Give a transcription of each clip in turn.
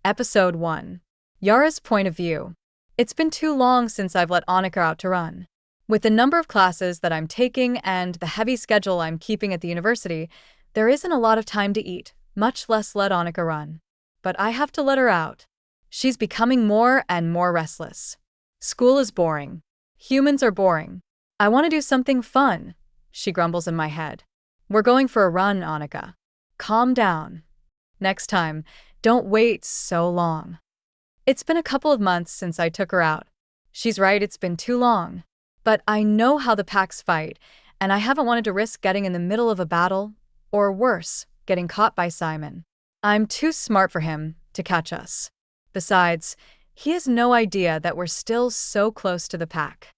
Episode 1. Yara's Point of View. It's been too long since I've let Annika out to run. With the number of classes that I'm taking and the heavy schedule I'm keeping at the university, there isn't a lot of time to eat, much less let Annika run. But I have to let her out. She's becoming more and more restless. School is boring. Humans are boring. I want to do something fun, she grumbles in my head. We're going for a run, Annika. Calm down. Next time, don't wait so long. It's been a couple of months since I took her out. She's right, it's been too long. But I know how the packs fight, and I haven't wanted to risk getting in the middle of a battle, or worse, getting caught by Simon. I'm too smart for him to catch us. Besides, he has no idea that we're still so close to the pack.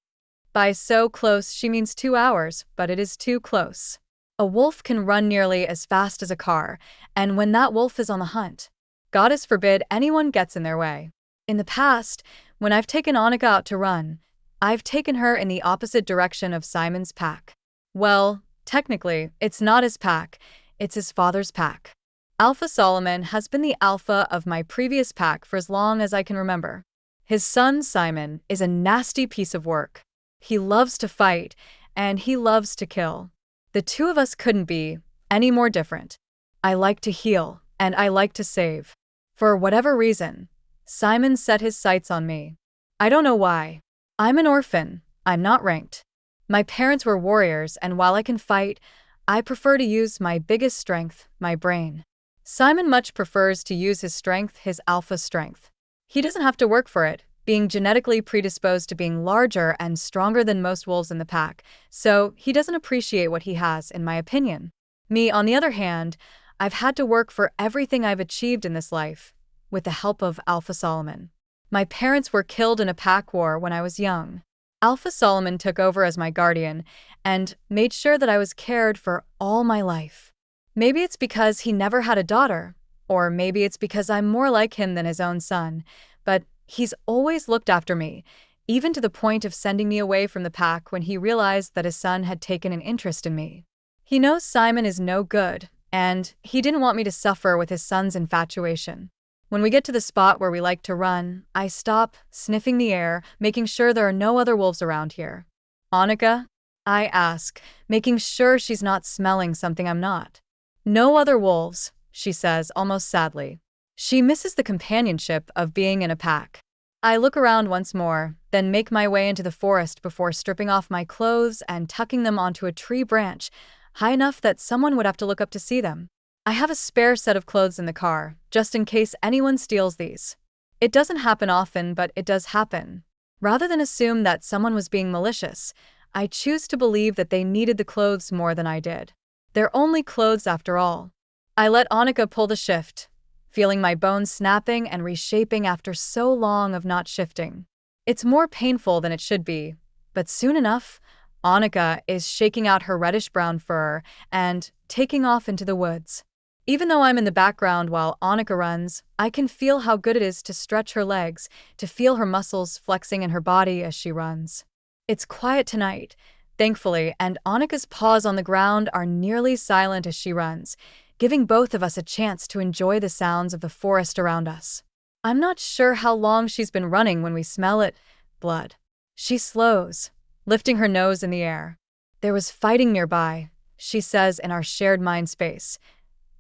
By so close, she means 2 hours, but it is too close. A wolf can run nearly as fast as a car, and when that wolf is on the hunt, goddess forbid anyone gets in their way. In the past, when I've taken Annika out to run, I've taken her in the opposite direction of Simon's pack. Well, technically, it's not his pack, it's his father's pack. Alpha Solomon has been the alpha of my previous pack for as long as I can remember. His son, Simon, is a nasty piece of work. He loves to fight, and he loves to kill. The two of us couldn't be any more different. I like to heal, and I like to save. For whatever reason, Simon set his sights on me. I don't know why. I'm an orphan. I'm not ranked. My parents were warriors, and while I can fight, I prefer to use my biggest strength, my brain. Simon much prefers to use his strength, his alpha strength. He doesn't have to work for it, being genetically predisposed to being larger and stronger than most wolves in the pack, so he doesn't appreciate what he has, in my opinion. Me, on the other hand, I've had to work for everything I've achieved in this life, with the help of Alpha Solomon. My parents were killed in a pack war when I was young. Alpha Solomon took over as my guardian and made sure that I was cared for all my life. Maybe it's because he never had a daughter, or maybe it's because I'm more like him than his own son, but he's always looked after me, even to the point of sending me away from the pack when he realized that his son had taken an interest in me. He knows Simon is no good, and he didn't want me to suffer with his son's infatuation. When we get to the spot where we like to run, I stop, sniffing the air, making sure there are no other wolves around here. Annika? I ask, making sure she's not smelling something I'm not. No other wolves, she says, almost sadly. She misses the companionship of being in a pack. I look around once more, then make my way into the forest before stripping off my clothes and tucking them onto a tree branch, high enough that someone would have to look up to see them. I have a spare set of clothes in the car, just in case anyone steals these. It doesn't happen often, but it does happen. Rather than assume that someone was being malicious, I choose to believe that they needed the clothes more than I did. They're only clothes after all. I let Annika pull the shift, feeling my bones snapping and reshaping after so long of not shifting. It's more painful than it should be, but soon enough, Annika is shaking out her reddish-brown fur and taking off into the woods. Even though I'm in the background while Annika runs, I can feel how good it is to stretch her legs, to feel her muscles flexing in her body as she runs. It's quiet tonight, thankfully, and Annika's paws on the ground are nearly silent as she runs, giving both of us a chance to enjoy the sounds of the forest around us. I'm not sure how long she's been running when we smell it, blood. She slows, lifting her nose in the air. There was fighting nearby, she says in our shared mind space.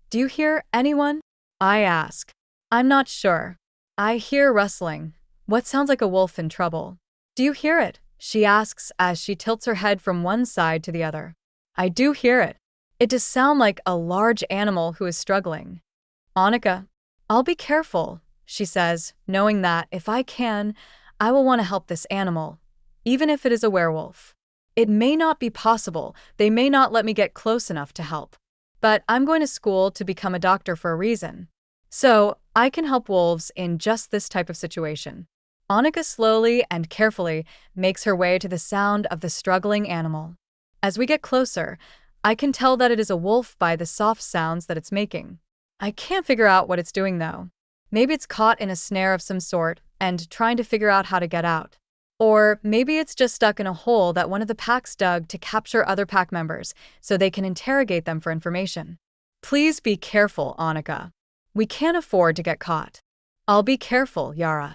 Do you hear anyone? I ask. I'm not sure. I hear rustling. What sounds like a wolf in trouble? Do you hear it? She asks as she tilts her head from one side to the other. I do hear it. It does sound like a large animal who is struggling. Annika, I'll be careful, she says, knowing that if I can, I will want to help this animal, even if it is a werewolf. It may not be possible, they may not let me get close enough to help. But I'm going to school to become a doctor for a reason. So I can help wolves in just this type of situation. Annika slowly and carefully makes her way to the sound of the struggling animal. As we get closer, I can tell that it is a wolf by the soft sounds that it's making. I can't figure out what it's doing though. Maybe it's caught in a snare of some sort and trying to figure out how to get out. Or maybe it's just stuck in a hole that one of the packs dug to capture other pack members so they can interrogate them for information. Please be careful, Annika. We can't afford to get caught. I'll be careful, Yara.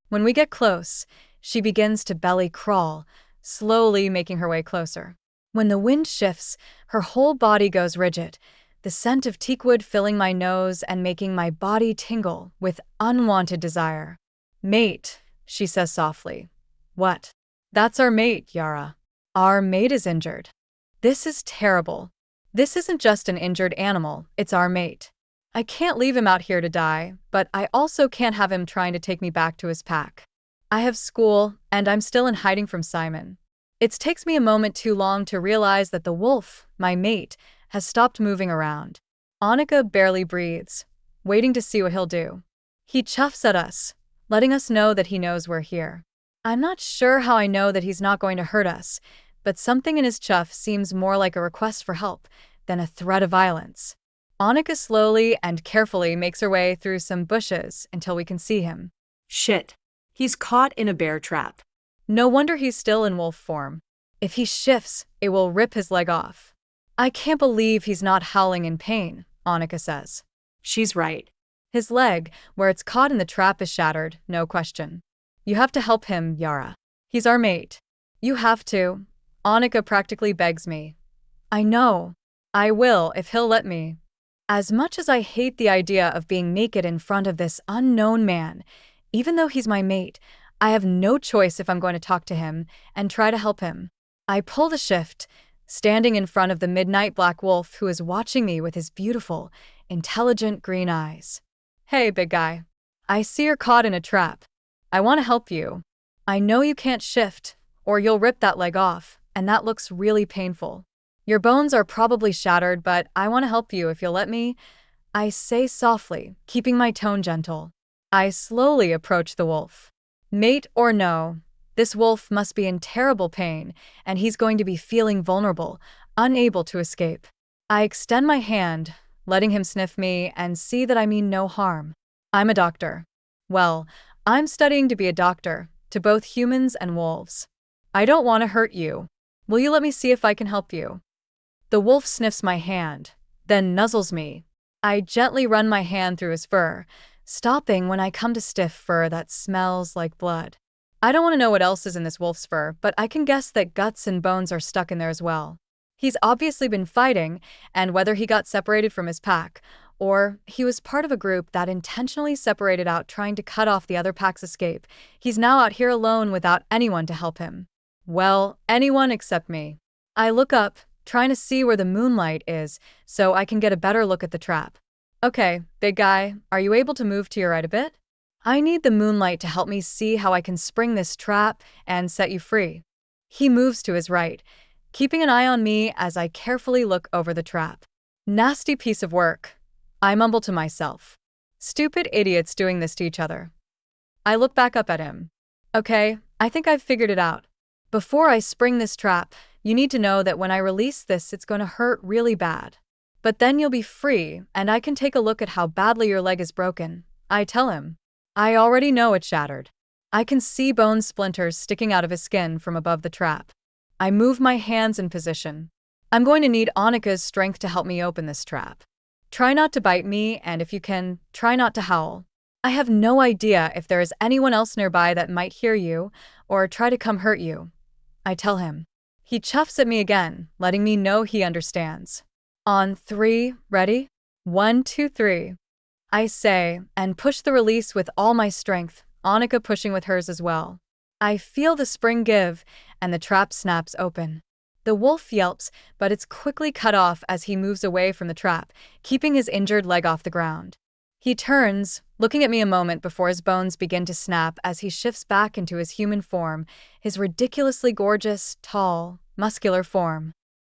When we get close, she begins to belly crawl, slowly making her way closer. When the wind shifts, her whole body goes rigid, the scent of teakwood filling my nose and making my body tingle with unwanted desire. Mate, she says softly. What? That's our mate, Yara. Our mate is injured. This is terrible. This isn't just an injured animal, it's our mate. I can't leave him out here to die, but I also can't have him trying to take me back to his pack. I have school, and I'm still in hiding from Simon. It takes me a moment too long to realize that the wolf, my mate, has stopped moving around. Annika barely breathes, waiting to see what he'll do. He chuffs at us, letting us know that he knows we're here. I'm not sure how I know that he's not going to hurt us, but something in his chuff seems more like a request for help than a threat of violence. Annika slowly and carefully makes her way through some bushes until we can see him. Shit. He's caught in a bear trap. No wonder he's still in wolf form. If he shifts, it will rip his leg off. I can't believe he's not howling in pain, Annika says. She's right. His leg, where it's caught in the trap, is shattered, no question. You have to help him, Yara. He's our mate. You have to. Annika practically begs me. I know. I will if he'll let me. As much as I hate the idea of being naked in front of this unknown man, even though he's my mate, I have no choice if I'm going to talk to him and try to help him. I pull the shift, standing in front of the midnight black wolf who is watching me with his beautiful, intelligent green eyes. Hey, big guy. I see you're caught in a trap. I want to help you. I know you can't shift, or you'll rip that leg off, and that looks really painful. Your bones are probably shattered, but I want to help you if you'll let me. I say softly, keeping my tone gentle. I slowly approach the wolf. Mate or no, this wolf must be in terrible pain, and he's going to be feeling vulnerable, unable to escape. I extend my hand, letting him sniff me and see that I mean no harm. I'm a doctor. Well, I'm studying to be a doctor, to both humans and wolves. I don't want to hurt you. Will you let me see if I can help you? The wolf sniffs my hand, then nuzzles me. I gently run my hand through his fur, stopping when I come to stiff fur that smells like blood. I don't want to know what else is in this wolf's fur, but I can guess that guts and bones are stuck in there as well. He's obviously been fighting, and whether he got separated from his pack, or he was part of a group that intentionally separated out trying to cut off the other pack's escape, he's now out here alone without anyone to help him. Well, anyone except me. I look up, trying to see where the moonlight is so I can get a better look at the trap. Okay, big guy, are you able to move to your right a bit? I need the moonlight to help me see how I can spring this trap and set you free. He moves to his right, keeping an eye on me as I carefully look over the trap. Nasty piece of work. I mumble to myself. Stupid idiots doing this to each other. I look back up at him. Okay, I think I've figured it out. Before I spring this trap, you need to know that when I release this, it's going to hurt really bad. But then you'll be free, and I can take a look at how badly your leg is broken. I tell him. I already know it's shattered. I can see bone splinters sticking out of his skin from above the trap. I move my hands in position. I'm going to need Annika's strength to help me open this trap. Try not to bite me, and if you can, try not to howl. I have no idea if there is anyone else nearby that might hear you or try to come hurt you. I tell him. He chuffs at me again, letting me know he understands. On 3, ready? 1, 2, 3. I say, and push the release with all my strength, Annika pushing with hers as well. I feel the spring give, and the trap snaps open. The wolf yelps, but it's quickly cut off as he moves away from the trap, keeping his injured leg off the ground. He turns, looking at me a moment before his bones begin to snap as he shifts back into his human form, his ridiculously gorgeous, tall, muscular form.